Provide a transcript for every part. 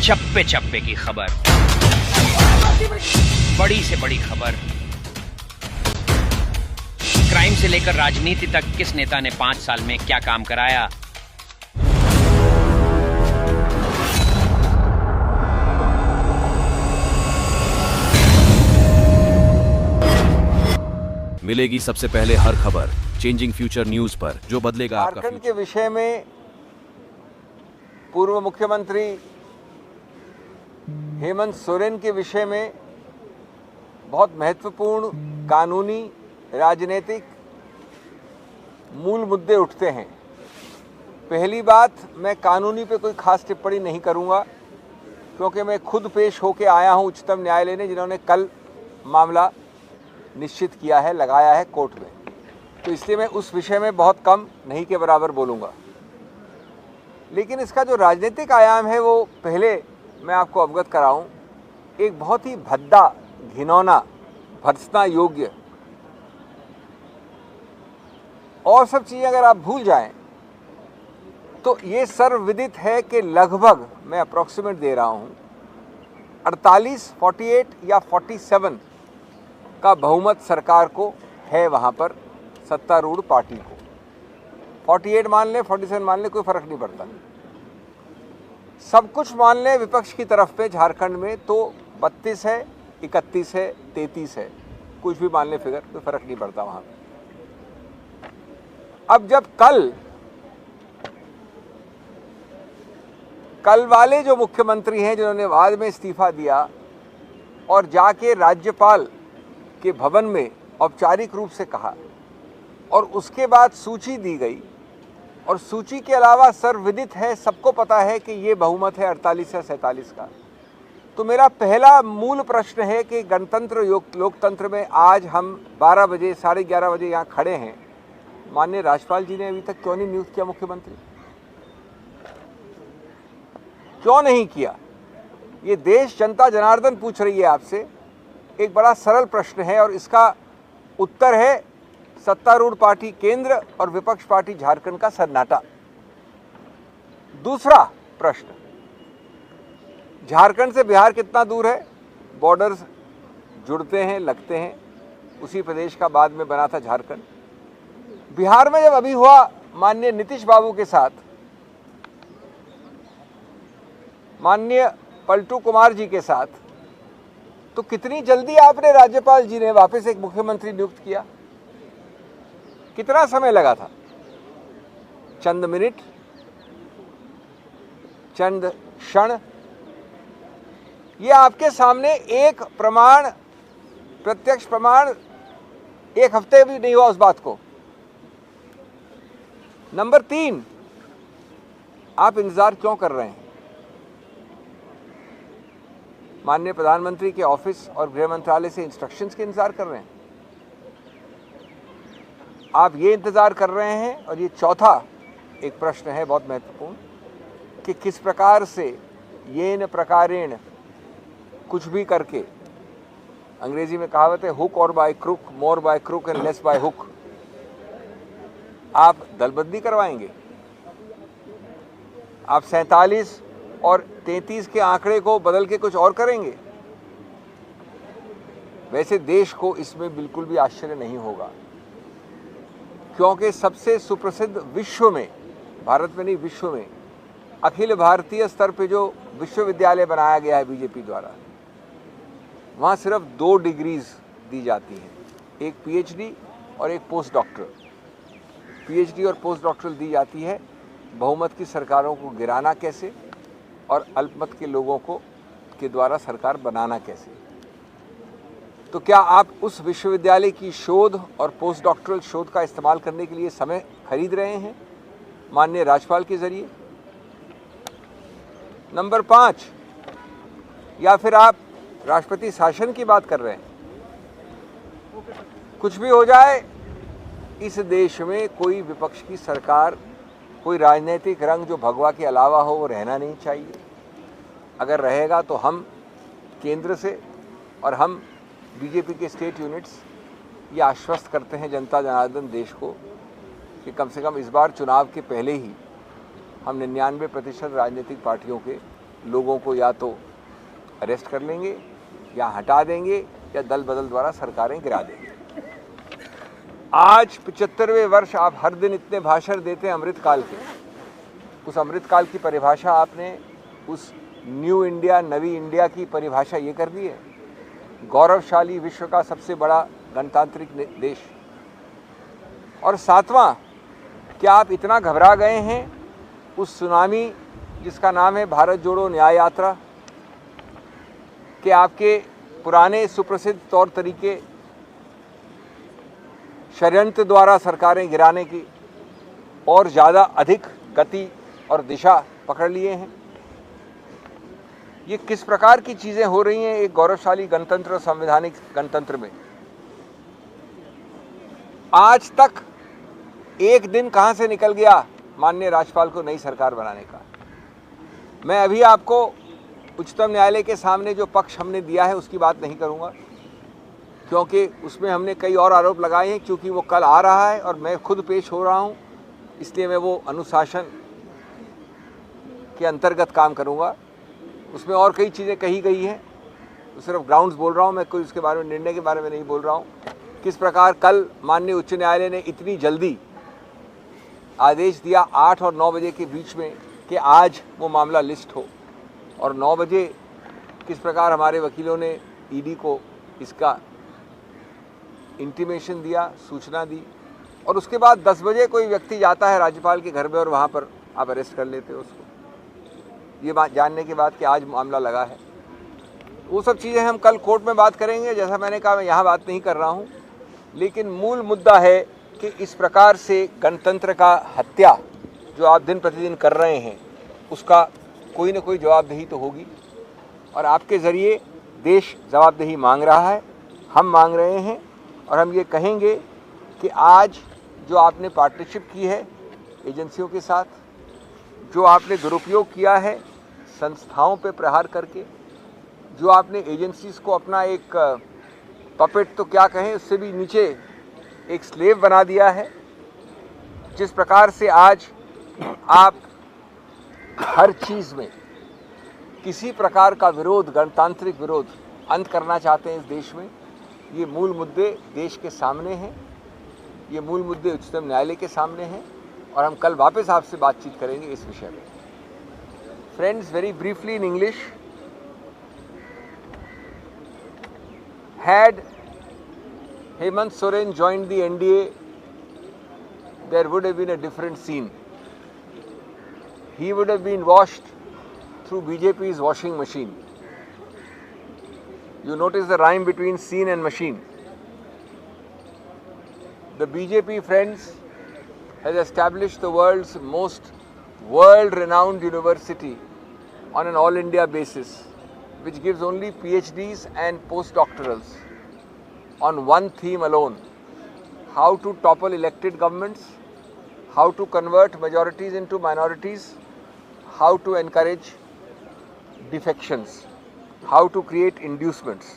चप्पे चप्पे की खबर, बड़ी से बड़ी खबर, क्राइम से लेकर राजनीति तक किस नेता ने 5 साल में क्या काम कराया। मिलेगी सबसे पहले हर खबर चेंजिंग फ्यूचर न्यूज पर, जो बदलेगा आपका झारखंड के विषय में पूर्व मुख्यमंत्री हेमंत सोरेन के विषय में बहुत महत्वपूर्ण कानूनी राजनीतिक मूल मुद्दे उठते हैं। पहली बात, मैं कानूनी पे कोई खास टिप्पणी नहीं करूंगा, क्योंकि मैं खुद पेश होके आया हूं उच्चतम न्यायालय ने, जिन्होंने कल मामला निश्चित किया है, लगाया है कोर्ट में, तो इसलिए मैं उस विषय में बहुत कम नहीं के बराबर बोलूंगा। लेकिन इसका जो राजनीतिक आयाम है वो पहले मैं आपको अवगत कराऊं। एक बहुत ही भद्दा, घिनौना, भर्त्सना योग्य और सब चीज़ें अगर आप भूल जाएं तो ये सर्वविदित है कि लगभग, मैं अप्रॉक्सीमेट दे रहा हूं, 48, 48 या 47 का बहुमत सरकार को है वहां पर, सत्तारूढ़ पार्टी को। 48 मान लें, 47 मान लें, कोई फर्क नहीं पड़ता। सब कुछ मान लें विपक्ष की तरफ पे झारखंड में तो 32 है, 31 है, 33 है, कुछ भी मान लें फिगर, कोई फर्क नहीं पड़ता वहां पे। अब जब कल वाले जो मुख्यमंत्री हैं, जिन्होंने बाद में इस्तीफा दिया और जाके राज्यपाल के भवन में औपचारिक रूप से कहा, और उसके बाद सूची दी गई, और सूची के अलावा सर्वविदित है, सबको पता है कि ये बहुमत है 48 या 47 का, तो मेरा पहला मूल प्रश्न है कि गणतंत्र लोकतंत्र में आज हम 12 बजे, 11:30 बजे यहाँ खड़े हैं, माननीय राज्यपाल जी ने अभी तक क्यों नहीं नियुक्त किया मुख्यमंत्री? क्यों नहीं किया? ये देश, जनता जनार्दन पूछ रही है आपसे। एक बड़ा सरल प्रश्न है और इसका उत्तर है सत्तारूढ़ पार्टी केंद्र और विपक्ष पार्टी झारखंड का सन्नाटा। दूसरा प्रश्न, झारखंड से बिहार कितना दूर है? बॉर्डर्स जुड़ते हैं, लगते हैं, उसी प्रदेश का बाद में बना था झारखंड। बिहार में जब अभी हुआ माननीय नीतीश बाबू के साथ, माननीय पलटू कुमार जी के साथ, तो कितनी जल्दी आपने, राज्यपाल जी ने वापस एक मुख्यमंत्री नियुक्त किया? कितना समय लगा था? चंद मिनट, चंद क्षण। ये आपके सामने एक प्रमाण, प्रत्यक्ष प्रमाण, एक हफ्ते भी नहीं हुआ उस बात को। नंबर 3, आप इंतजार क्यों कर रहे हैं? माननीय प्रधानमंत्री के ऑफिस और गृह मंत्रालय से इंस्ट्रक्शंस के इंतजार कर रहे हैं? आप ये इंतजार कर रहे हैं? और ये चौथा एक प्रश्न है बहुत महत्वपूर्ण, कि किस प्रकार से येन प्रकारेण, कुछ भी करके, अंग्रेजी में कहावत है हुक और by crook, more by crook and less by hook, आप दलबंदी करवाएंगे? आप 47 और 33 के आंकड़े को बदल के कुछ और करेंगे? वैसे देश को इसमें बिल्कुल भी आश्चर्य नहीं होगा, क्योंकि सबसे सुप्रसिद्ध, विश्व में, भारत में नहीं विश्व में, अखिल भारतीय स्तर पे जो विश्वविद्यालय बनाया गया है बीजेपी द्वारा, वहाँ सिर्फ 2 डिग्रीज दी जाती हैं, एक पीएचडी और एक पोस्ट डॉक्टरल। पीएचडी और पोस्ट डॉक्टरल दी जाती है बहुमत की सरकारों को गिराना कैसे और अल्पमत के लोगों को के द्वारा सरकार बनाना कैसे। तो क्या आप उस विश्वविद्यालय की शोध और पोस्ट डॉक्टरल शोध का इस्तेमाल करने के लिए समय खरीद रहे हैं माननीय राज्यपाल के जरिए? नंबर 5, या फिर आप राष्ट्रपति शासन की बात कर रहे हैं? कुछ भी हो जाए, इस देश में कोई विपक्ष की सरकार, कोई राजनीतिक रंग जो भगवा के अलावा हो, वो रहना नहीं चाहिए। अगर रहेगा तो हम केंद्र से और हम बीजेपी के स्टेट यूनिट्स ये आश्वस्त करते हैं जनता जनार्दन देश को कि कम से कम इस बार चुनाव के पहले ही हम 99% राजनीतिक पार्टियों के लोगों को या तो अरेस्ट कर लेंगे या हटा देंगे या दल बदल द्वारा सरकारें गिरा देंगे। आज 75वें वर्ष आप हर दिन इतने भाषण देते हैं अमृतकाल के, उस अमृतकाल की परिभाषा आपने उस न्यू इंडिया, नवी इंडिया की परिभाषा ये कर दी है, गौरवशाली विश्व का सबसे बड़ा गणतांत्रिक देश। और सातवां, क्या आप इतना घबरा गए हैं उस सुनामी जिसका नाम है भारत जोड़ो न्याय यात्रा, कि आपके पुराने सुप्रसिद्ध तौर तरीके षड्यंत्र द्वारा सरकारें गिराने की और ज़्यादा अधिक गति और दिशा पकड़ लिए हैं? ये किस प्रकार की चीज़ें हो रही हैं एक गौरवशाली गणतंत्र, संवैधानिक गणतंत्र में? आज तक एक दिन कहां से निकल गया माननीय राज्यपाल को नई सरकार बनाने का? मैं अभी आपको उच्चतम न्यायालय के सामने जो पक्ष हमने दिया है उसकी बात नहीं करूंगा, क्योंकि उसमें हमने कई और आरोप लगाए हैं। क्योंकि वो कल आ रहा है और मैं खुद पेश हो रहा हूं, इसलिए मैं वो अनुशासन के अंतर्गत काम करूंगा। उसमें और कई चीज़ें कही गई हैं, तो सिर्फ ग्राउंड्स बोल रहा हूं मैं, कोई उसके बारे में, निर्णय के बारे में नहीं बोल रहा हूं। किस प्रकार कल माननीय उच्च न्यायालय ने इतनी जल्दी आदेश दिया 8 और 9 बजे के बीच में कि आज वो मामला लिस्ट हो, और 9 बजे किस प्रकार हमारे वकीलों ने ईडी को इसका इंटीमेशन दिया, सूचना दी, और उसके बाद 10 बजे कोई व्यक्ति जाता है राज्यपाल के घर में और वहाँ पर आप अरेस्ट कर लेते हो उसको, ये बात जानने के बाद कि आज मामला लगा है। वो सब चीज़ें हम कल कोर्ट में बात करेंगे। जैसा मैंने कहा, मैं यहाँ बात नहीं कर रहा हूँ, लेकिन मूल मुद्दा है कि इस प्रकार से गणतंत्र का हत्या जो आप दिन प्रतिदिन कर रहे हैं उसका कोई ना कोई जवाबदेही तो होगी, और आपके ज़रिए देश जवाबदेही मांग रहा है, हम मांग रहे हैं। और हम ये कहेंगे कि आज जो आपने पार्टनरशिप की है एजेंसियों के साथ, जो आपने दुरुपयोग किया है संस्थाओं पे प्रहार करके, जो आपने एजेंसीज को अपना एक पपेट तो क्या कहें, उससे भी नीचे एक स्लेव बना दिया है, जिस प्रकार से आज आप हर चीज़ में किसी प्रकार का विरोध, गणतांत्रिक विरोध अंत करना चाहते हैं इस देश में, ये मूल मुद्दे देश के सामने हैं, ये मूल मुद्दे उच्चतम न्यायालय के सामने हैं, और हम कल वापस आपसे बातचीत करेंगे इस विषय में। Friends, very briefly in English, had Hemant Soren joined the NDA, there would have been a different scene. He would have been washed through BJP's washing machine. You notice the rhyme between scene and machine. The BJP, friends, has established the world's most world-renowned university on an all-India basis, which gives only PhDs and postdoctorals on one theme alone: how to topple elected governments, how to convert majorities into minorities, how to encourage defections, how to create inducements.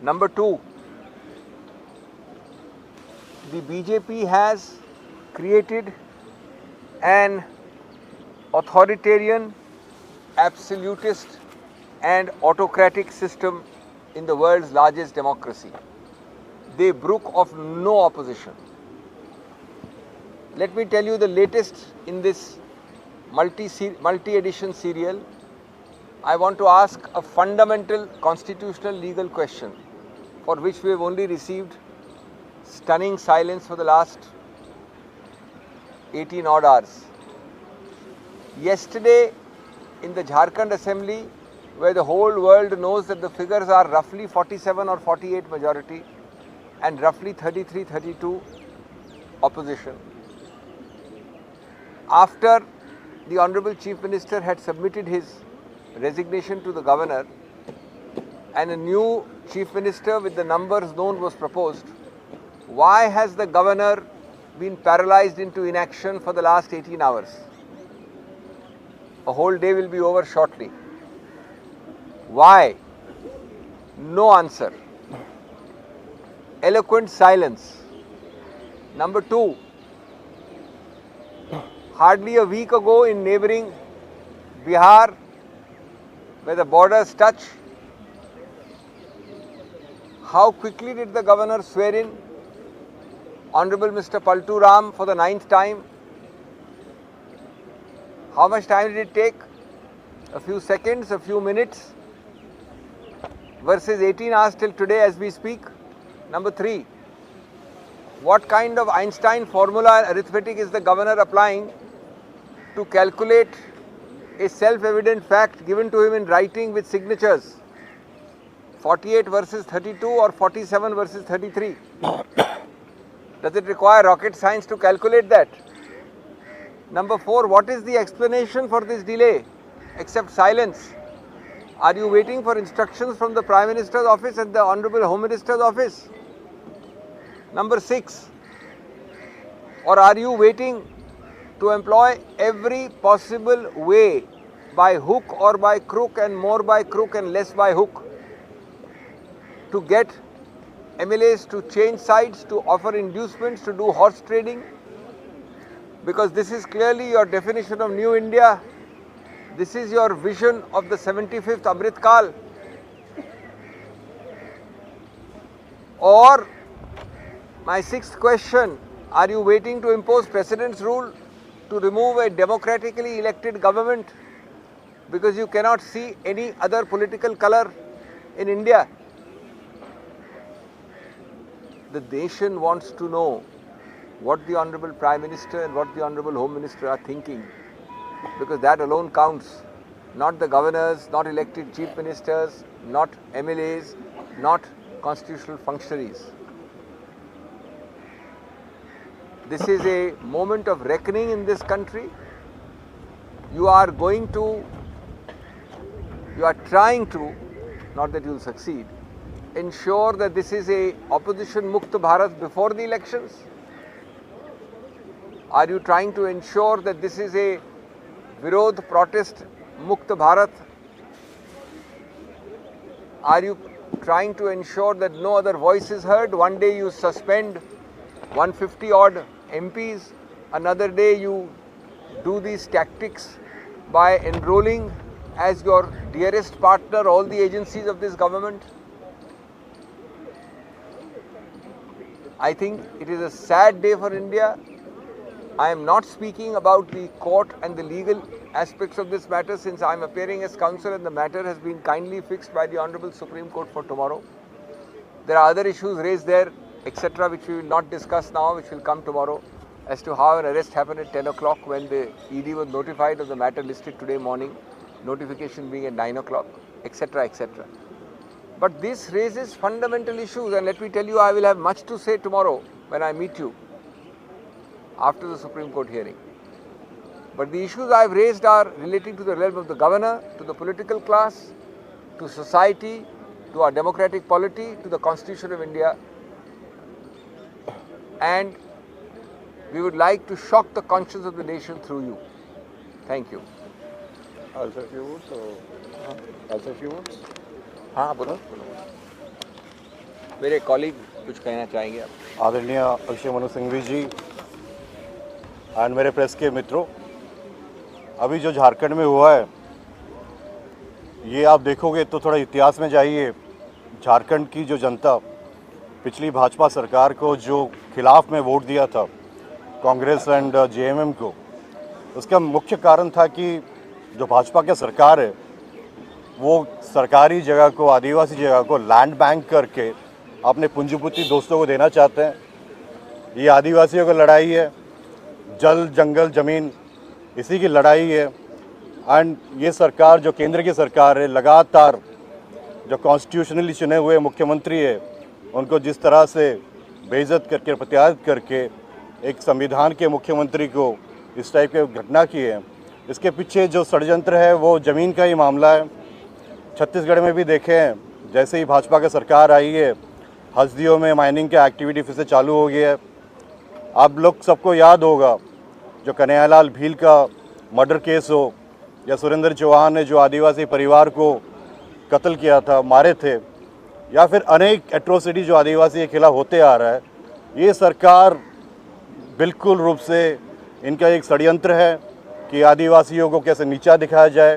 Number two, the BJP has created an authoritarian, absolutist and autocratic system in the world's largest democracy. They brook of no opposition. Let me tell you the latest in this multi-edition serial. I want to ask a fundamental constitutional legal question for which we have only received stunning silence for the last 18 odd hours. Yesterday in the Jharkhand Assembly, where the whole world knows that the figures are roughly 47 or 48 majority and roughly 33-32 opposition, after the Honorable Chief Minister had submitted his resignation to the Governor and a new Chief Minister with the numbers known was proposed, why has the Governor been paralyzed into inaction for the last 18 hours? A whole day will be over shortly. Why? No answer. Eloquent silence. Number two, hardly a week ago in neighboring Bihar, where the borders touch. How quickly did the governor swear in Honorable Mr. Paltu Ram for the 9th time? How much time did it take? A few seconds, a few minutes, versus 18 hours till today as we speak. Number 3, what kind of Einstein formula arithmetic is the governor applying to calculate a self-evident fact given to him in writing with signatures? 48 versus 32 or 47 versus 33? Does it require rocket science to calculate that? Number 4, what is the explanation for this delay except silence? Are you waiting for instructions from the Prime Minister's office and the Honorable Home Minister's office? Number 6, or are you waiting to employ every possible way by hook or by crook, and more by crook and less by hook, to get MLAs to change sides, to offer inducements, to do horse trading? Because this is clearly your definition of New India. This is your vision of the 75th Amrit Kal. Or, my 6th question, are you waiting to impose precedence rule to remove a democratically elected government because you cannot see any other political color in India? The nation wants to know what the Honorable Prime Minister and what the Honorable Home Minister are thinking, because that alone counts. Not the governors, not elected chief ministers, not MLAs, not constitutional functionaries. This is a moment of reckoning in this country. You are trying to, not that you will succeed, ensure that this is a opposition Mukta Bharat before the elections? Are you trying to ensure that this is a Virod protest Mukta Bharat? Are you trying to ensure that no other voice is heard? One day you suspend 150 odd MPs, another day you do these tactics by enrolling as your dearest partner all the agencies of this government. I think it is a sad day for India. I am not speaking about the court and the legal aspects of this matter, since I am appearing as counsel and the matter has been kindly fixed by the Honorable Supreme Court for tomorrow. There are other issues raised there, etc., which we will not discuss now, which will come tomorrow, as to how an arrest happened at 10 o'clock when the ED was notified of the matter listed today morning, notification being at 9 o'clock, etc., etc. But this raises fundamental issues, and let me tell you, I will have much to say tomorrow when I meet you after the Supreme Court hearing. But the issues I have raised are relating to the realm of the governor, to the political class, to society, to our democratic polity, to the Constitution of India, and we would like to shock the conscience of the nation through you. Thank you. Also a few words? Also a few words? हाँ बोलो. मेरे colleague कुछ कहना चाहेंगे आप? आदरणीय अक्षय मनु सिंघवी जी and मेरे press के मित्रों, अभी जो झारखंड में हुआ है ये आप देखोगे तो थोड़ा इतिहास में जाइए। झारखंड की जो जनता पिछली भाजपा सरकार को जो खिलाफ में वोट दिया था, कांग्रेस एंड जेएमएम को, उसका मुख्य कारण था कि जो भाजपा की सरकार है वो सरकारी जगह को, आदिवासी जगह को लैंड बैंक करके अपने पूंजीपति दोस्तों को देना चाहते हैं। ये आदिवासियों की लड़ाई है, जल जंगल ज़मीन इसी की लड़ाई है। एंड ये सरकार जो केंद्र की सरकार है, लगातार जो कॉन्स्टिट्यूशनली चुने हुए मुख्यमंत्री है उनको जिस तरह से बेइज्जत करके, प्रत्यार्थ करके एक संविधान के मुख्यमंत्री को इस टाइप के घटना की है, इसके पीछे जो षड्यंत्र है वो ज़मीन का ही मामला है। छत्तीसगढ़ में भी देखें, जैसे ही भाजपा की सरकार आई है हसदियों में माइनिंग की एक्टिविटी फिर से चालू हो गई है। आप लोग सबको याद होगा जो कन्हैयालाल भील का मर्डर केस हो, या सुरेंद्र चौहान ने जो आदिवासी परिवार को कत्ल किया था, मारे थे, या फिर अनेक एट्रोसिटी जो आदिवासी के खिलाफ होते आ रहा है, ये सरकार बिल्कुल रूप से इनका एक षड्यंत्र है कि आदिवासियों को कैसे नीचा दिखाया जाए।